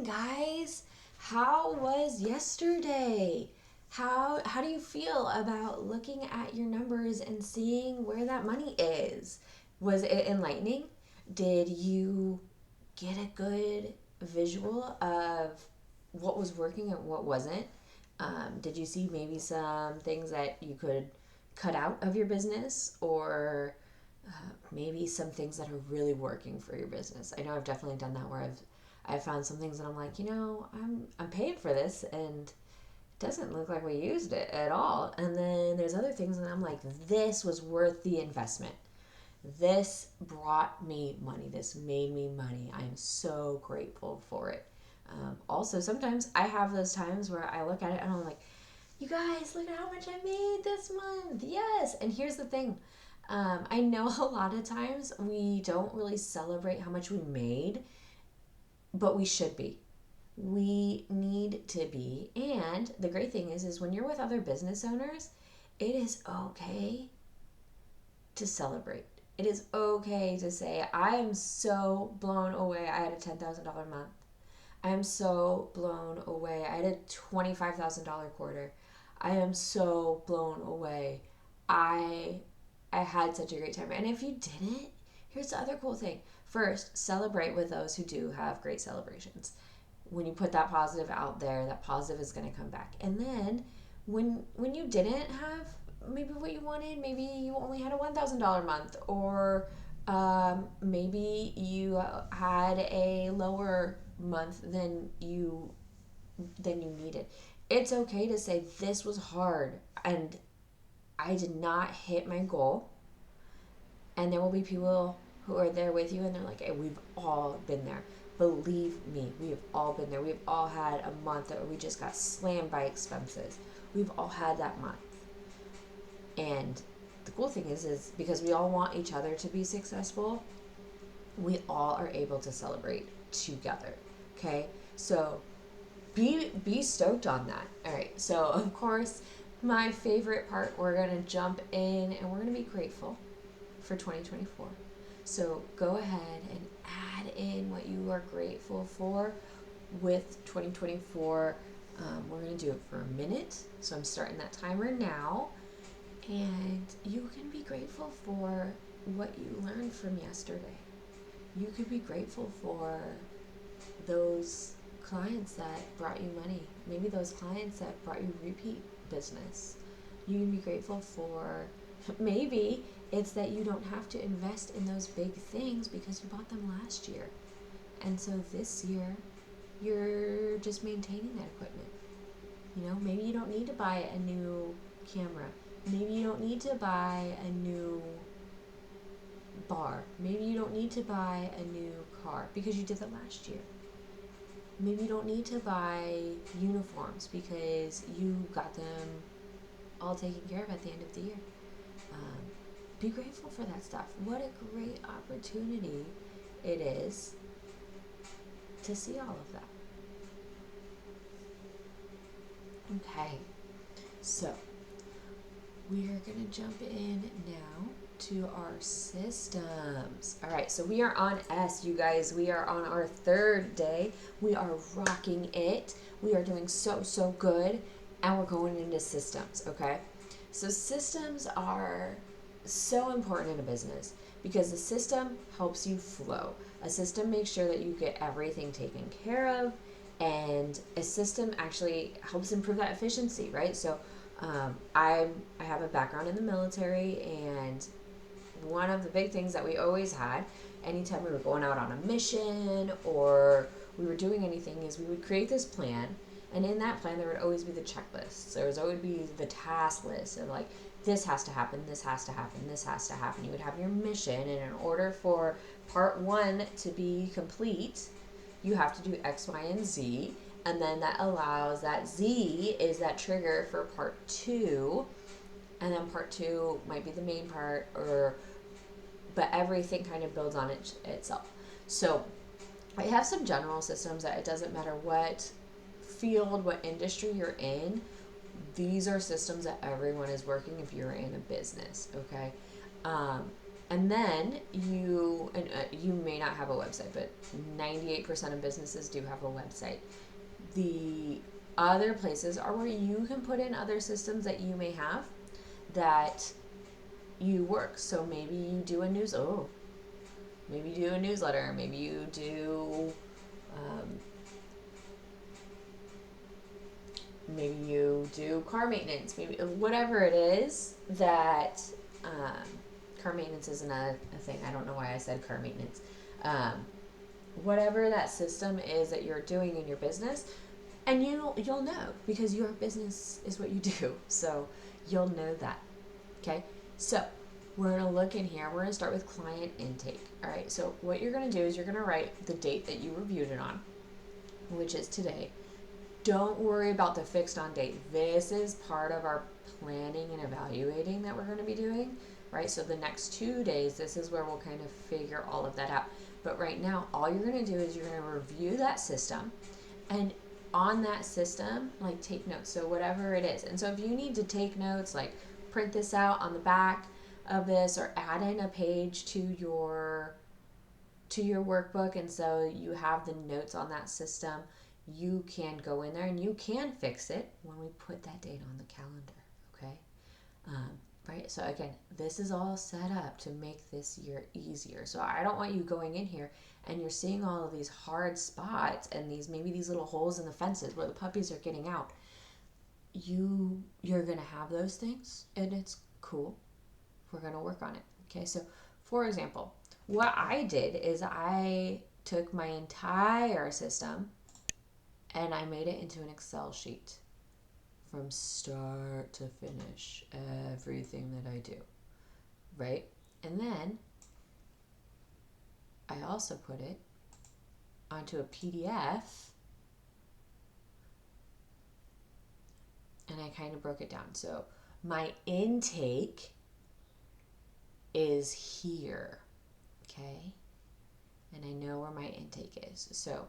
morning, guys. How was yesterday? How do you feel about looking at your numbers and seeing where that money is? Was it enlightening? Did you get a good visual of what was working and what wasn't? Did you see maybe some things that you could cut out of your business, or maybe some things that are really working for your business? I know I've definitely done that where I've found some things that I'm like, I'm paying for this and it doesn't look like we used it at all. And then there's other things and I'm like, this was worth the investment. This brought me money. This made me money. I am so grateful for it. Also, sometimes I have those times where I look at it and I'm like, you guys, look at how much I made this month. Yes. And here's the thing, I know a lot of times we don't really celebrate how much we made, but we should be. We need to be. And the great thing is when you're with other business owners, it is okay to celebrate. It is okay to say, I am so blown away. I had a $10,000 month. I am so blown away. I had a $25,000 quarter. I am so blown away. I I had such a great time. And if you didn't, here's the other cool thing. First, celebrate with those who do have great celebrations. When you put that positive out there, that positive is going to come back. And then when you didn't have maybe what you wanted, maybe you only had a $1,000 month, or maybe you had a lower month than you needed. It's okay to say this was hard and I did not hit my goal. And there will be people who are there with you and they're like, hey, we've all been there. Believe me, we have all been there. We've all had a month that we just got slammed by expenses. We've all had that month. And the cool thing is because we all want each other to be successful, we all are able to celebrate together. Okay? So be stoked on that. All right. So, of course, my favorite part, we're going to jump in and we're going to be grateful for 2024. So go ahead and add in what you are grateful for with 2024. We're going to do it for a minute. So I'm starting that timer now. And you can be grateful for what you learned from yesterday. You could be grateful for those clients that brought you money. Maybe those clients that brought you repeat business. You can be grateful for maybe it's that you don't have to invest in those big things because you bought them last year. And so this year, you're just maintaining that equipment. Maybe you don't need to buy a new camera. Maybe you don't need to buy a new bar. Maybe you don't need to buy a new car because you did that last year. Maybe you don't need to buy uniforms because you got them all taken care of at the end of the year. Be grateful for that stuff. What a great opportunity it is to see all of that. Okay, so we are going to jump in now to our systems. All right, so we are on S, you guys. We are on our third day. We are rocking it. We are doing so good, and we're going into systems, okay? So systems are so important in a business because the system helps you flow. A system makes sure that you get everything taken care of, and a system actually helps improve that efficiency, right? So I have a background in the military, and one of the big things that we always had anytime we were going out on a mission or we were doing anything is we would create this plan, and in that plan there would always be the checklists. There would always be the task list of like, this has to happen, this has to happen, this has to happen. You would have your mission, and in order for part 1 to be complete, you have to do X, Y, and Z, and then that allows that Z is that trigger for part 2, and then part 2 might be the main part, but everything kind of builds on itself. So I have some general systems that it doesn't matter what field, what industry you're in, these are systems that everyone is working if you're in a business, okay? And then you may not have a website, but 98% of businesses do have a website. The other places are where you can put in other systems that you may have that you work. So maybe you do maybe you do a newsletter. Maybe you do, um, maybe you do car maintenance. Maybe whatever it is that, um, car maintenance isn't a thing. I don't know why I said car maintenance. Um, Whatever that system is that you're doing in your business, and you'll know because your business is what you do. So you'll know that. Okay, so we're going to look in here. We're going to start with client intake. All right, so what you're going to do is you're going to write the date that you reviewed it on, which is today. Don't worry about the fixed on date. This is part of our planning and evaluating that we're going to be doing, right? So the next 2 days, this is where we'll kind of figure all of that out. But right now, all you're going to do is you're going to review that system, and on that system, like, take notes. So whatever it is. And so if you need to take notes, like print this out on the back of this or add in a page to your workbook, and so you have the notes on that system, you can go in there and you can fix it when we put that date on the calendar. Okay, um, right? So again, this is all set up to make this year easier. So I don't want you going in here and you're seeing all of these hard spots and maybe these little holes in the fences where the puppies are getting out. You're gonna have those things, and it's cool. We're gonna work on it. Okay, so for example, what I did is I took my entire system and I made it into an Excel sheet from start to finish, everything that I do, right? And then I also put it onto a PDF, and I kind of broke it down. So my intake is here, okay? And I know where my intake is. So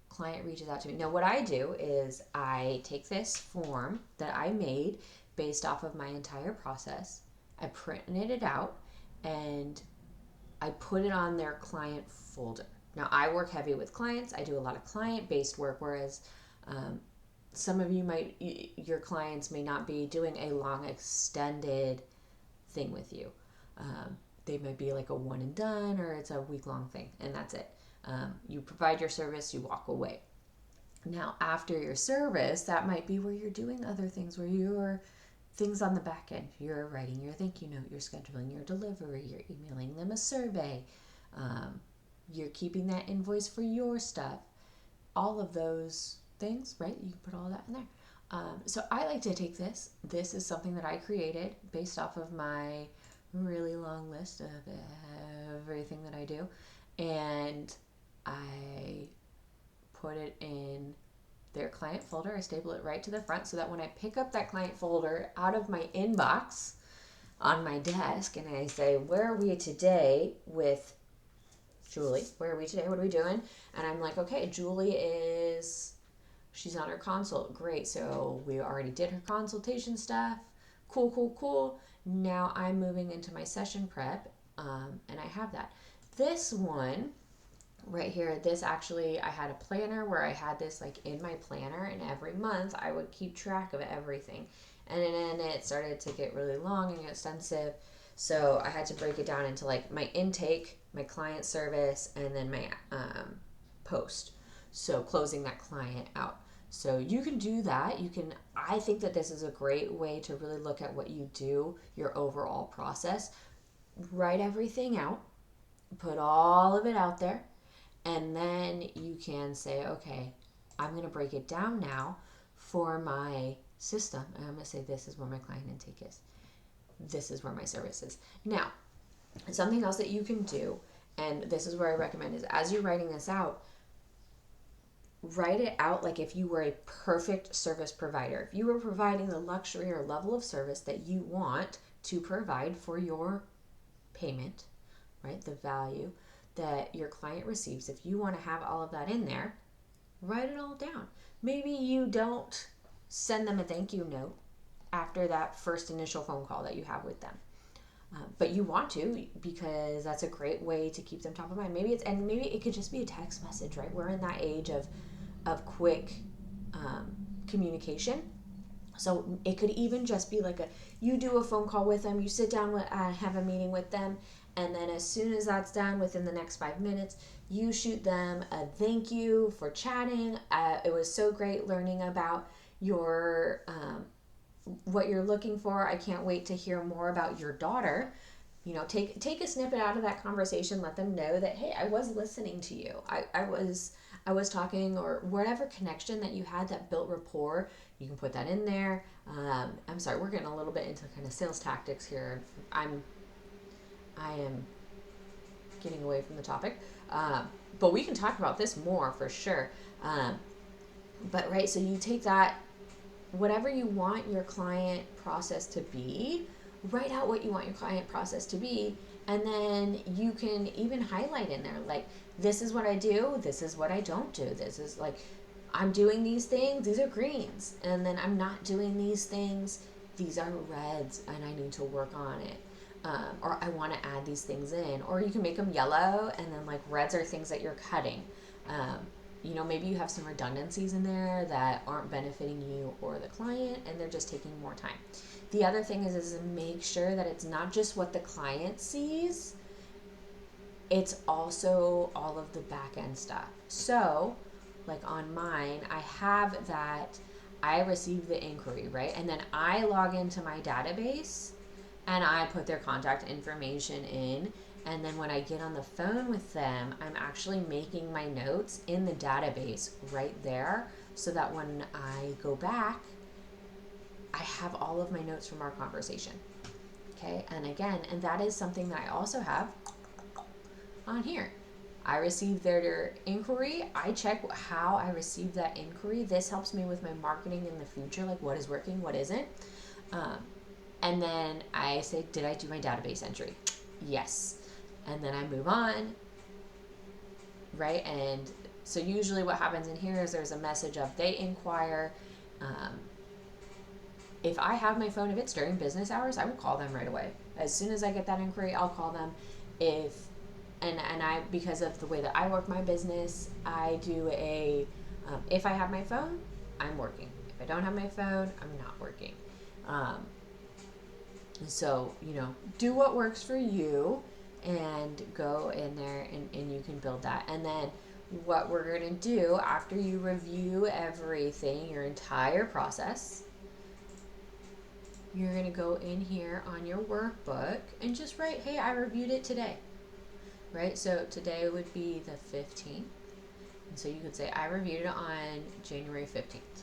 client reaches out to me. Now what I do is I take this form that I made based off of my entire process, I printed it out, and I put it on their client folder. Now I work heavy with clients. I do a lot of client-based work, whereas some of your clients may not be doing a long extended thing with you. They might be like a one and done, or it's a week-long thing, and that's it. You provide your service, you walk away. Now, after your service, that might be where you're doing other things, where you're things on the back end. You're writing your thank you note, you're scheduling your delivery, you're emailing them a survey, you're keeping that invoice for your stuff. All of those things, right? You can put all that in there. So I like to take this. This is something that I created based off of my really long list of everything that I do, and I put it in their client folder. I staple it right to the front so that when I pick up that client folder out of my inbox on my desk and I say, where are we today with Julie? Where are we today? What are we doing? And I'm like, okay, she's on her consult. Great. So we already did her consultation stuff. Cool. Now I'm moving into my session prep, and I have that. This one right here, I had a planner where I had this like in my planner, and every month I would keep track of everything. And then it started to get really long and extensive. So I had to break it down into like my intake, my client service, and then my post. So closing that client out. So you can do that. I think that this is a great way to really look at what you do, your overall process. Write everything out, put all of it out there, and then you can say, okay, I'm going to break it down now for my system. And I'm going to say, this is where my client intake is. This is where my service is. Now, something else that you can do, and this is where I recommend, is as you're writing this out, write it out like if you were a perfect service provider. If you were providing the luxury or level of service that you want to provide for your payment, right? The value that your client receives. If you want to have all of that in there, write it all down. Maybe you don't send them a thank you note after that first initial phone call that you have with them. But you want to, because that's a great way to keep them top of mind. Maybe it could just be a text message, right? We're in that age of quick communication. So it could even just be like you do a phone call with them, you sit down with, have a meeting with them, and then as soon as that's done, within the next 5 minutes, you shoot them a thank you for chatting. It was so great learning about your what you're looking for. I can't wait to hear more about your daughter. Take a snippet out of that conversation. Let them know that, hey, I was listening to you. I was talking, or whatever connection that you had that built rapport. You can put that in there. I'm sorry, we're getting a little bit into kind of sales tactics here. I am getting away from the topic, but we can talk about this more for sure. But right, so you take that, whatever you want your client process to be, write out what you want your client process to be, and then you can even highlight in there, like, this is what I do, this is what I don't do, this is like, I'm doing these things, these are greens, and then I'm not doing these things, these are reds, and I need to work on it. Or I want to add these things in. Or you can make them yellow, and then like reds are things that you're cutting. Maybe you have some redundancies in there that aren't benefiting you or the client, and they're just taking more time. The other thing is make sure that it's not just what the client sees, it's also all of the back end stuff. So, like on mine, I have that I receive the inquiry, right? And then I log into my database and I put their contact information in. And then when I get on the phone with them, I'm actually making my notes in the database right there, so that when I go back, I have all of my notes from our conversation. Okay, and again, and that is something that I also have on here. I receive their inquiry. I check how I received that inquiry. This helps me with my marketing in the future, like what is working, what isn't. And then I say, did I do my database entry? Yes. And then I move on, right? And so usually what happens in here is there's a message of they inquire. If I have my phone, if it's during business hours, I will call them right away. As soon as I get that inquiry, I'll call them. Because of the way that I work my business, I do if I have my phone, I'm working. If I don't have my phone, I'm not working. So, do what works for you and go in there and you can build that. And then what we're going to do after you review everything, your entire process, you're going to go in here on your workbook and just write, hey, I reviewed it today. Right? So today would be the 15th. And so you could say, I reviewed it on January 15th.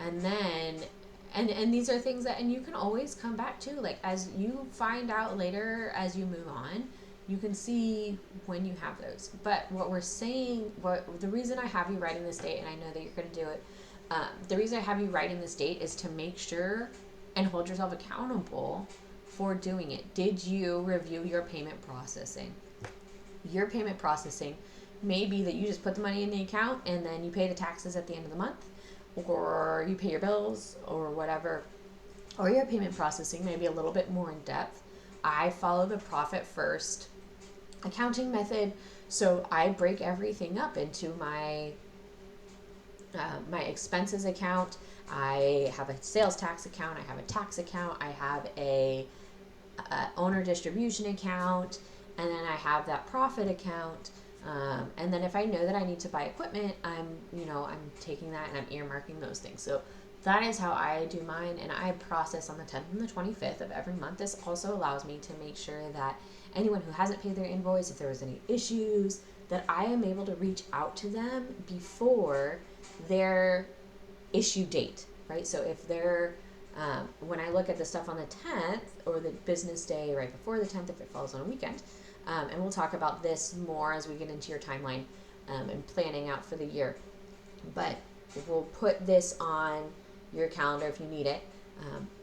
And then, and these are things that, and you can always come back to, like, as you find out later, as you move on, you can see when you have those. But what we're saying, the reason I have you writing this date, and I know that you're going to do it, the reason I have you writing this date is to make sure and hold yourself accountable for doing it. Did you review your payment processing? Your payment processing may be that you just put the money in the account and then you pay the taxes at the end of the month, or you pay your bills or whatever. Or your payment processing may be a little bit more in depth. I follow the profit first accounting method, so I break everything up into my expenses account. I have a sales tax account. I have a tax account. I have a owner distribution account, and then I have that profit account. And then if I know that I need to buy equipment, I'm taking that and I'm earmarking those things. So that is how I do mine, and I process on the 10th and the 25th of every month. This also allows me to make sure that anyone who hasn't paid their invoice, if there was any issues, that I am able to reach out to them before their issue date, right? So if they're when I look at the stuff on the 10th or the business day right before the 10th, if it falls on a weekend, and we'll talk about this more as we get into your timeline and planning out for the year, but we'll put this on your calendar if you need it.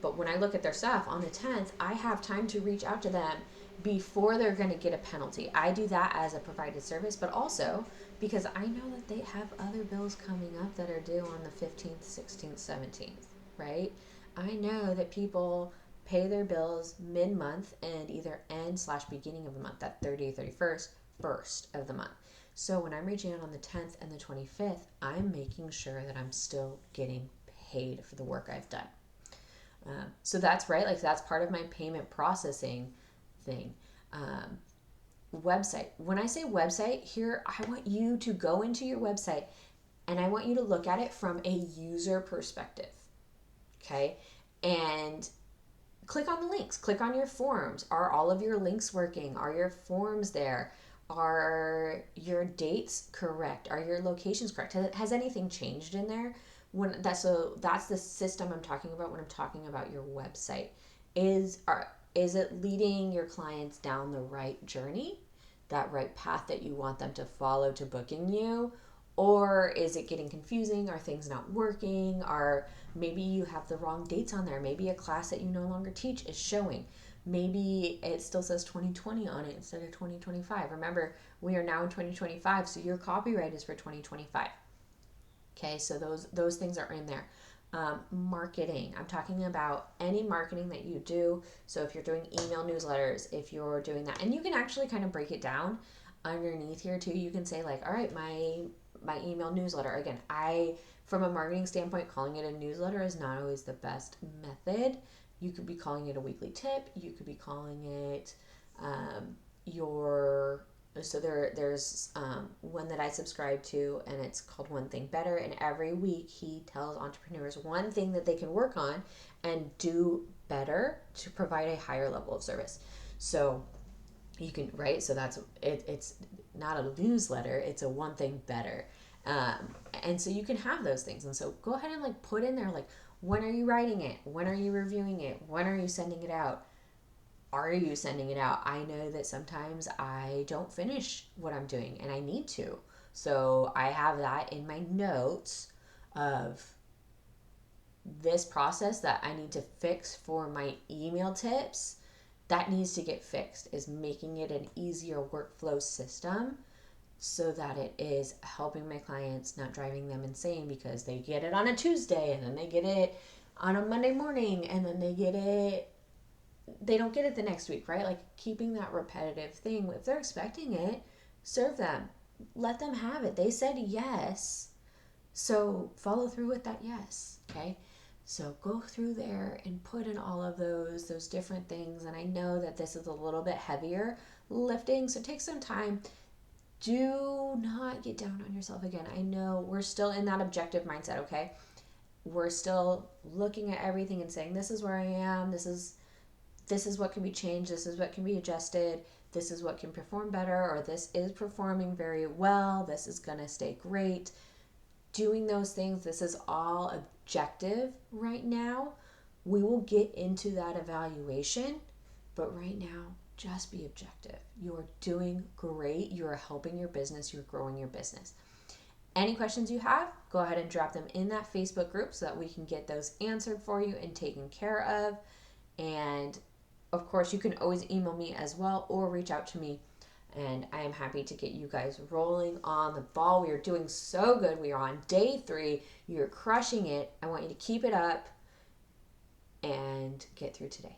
But when I look at their stuff on the 10th, I have time to reach out to them before they're going to get a penalty. I do that as a provided service, but also because I know that they have other bills coming up that are due on the 15th, 16th, 17th, right? I know that people pay their bills mid-month and either end/beginning of the month, that 30th, 31st, first of the month. So when I'm reaching out on the 10th and the 25th, I'm making sure that I'm still getting paid for the work I've done. So that's right. Like that's part of my payment processing thing. Website. When I say website here, I want you to go into your website and I want you to look at it from a user perspective. Okay. And click on the links, click on your forms. Are all of your links working? Are your forms there? Are your dates correct? Are your locations correct? Has anything changed in there? That's the system I'm talking about when I'm talking about your website. Is it leading your clients down the right journey, that right path that you want them to follow to booking you? Or is it getting confusing? Are things not working? Are maybe you have the wrong dates on there? Maybe a class that you no longer teach is showing. Maybe it still says 2020 on it instead of 2025. Remember, we are now in 2025, so your copyright is for 2025. Okay, so those things are in there. Marketing. I'm talking about any marketing that you do. So if you're doing email newsletters, if you're doing that, and you can actually kind of break it down underneath here too. You can say like, all right, my email newsletter. Again, from a marketing standpoint, calling it a newsletter is not always the best method. You could be calling it a weekly tip. You could be calling it there's one that I subscribe to, and it's called One Thing Better. And every week he tells entrepreneurs one thing that they can work on and do better to provide a higher level of service. So you can, right? So that's it. It's not a newsletter. It's a one thing better. And so you can have those things. And so go ahead and like put in there, like, when are you writing it? When are you reviewing it? When are you sending it out? Are you sending it out? I know that sometimes I don't finish what I'm doing and I need to. So I have that in my notes of this process that I need to fix for my email tips. That needs to get fixed, is making it an easier workflow system so that it is helping my clients, not driving them insane because they get it on a Tuesday and then they get it on a Monday morning and then they don't get it the next week, right? Like keeping that repetitive thing. If they're expecting it, serve them. Let them have it. They said yes. So follow through with that yes, okay? So go through there and put in all of those different things. And I know that this is a little bit heavier lifting, so take some time. Do not get down on yourself again. I know we're still in that objective mindset, okay? We're still looking at everything and saying, this is where I am, this is what can be changed, this is what can be adjusted, this is what can perform better, or this is performing very well, this is going to stay great. Doing those things, this is all objective right now. We will get into that evaluation, but right now, just be objective. You're doing great. You're helping your business. You're growing your business. Any questions you have, go ahead and drop them in that Facebook group so that we can get those answered for you and taken care of. And of course, you can always email me as well or reach out to me. And I am happy to get you guys rolling on the ball. We are doing so good. We are on day 3. You're crushing it. I want you to keep it up and get through today.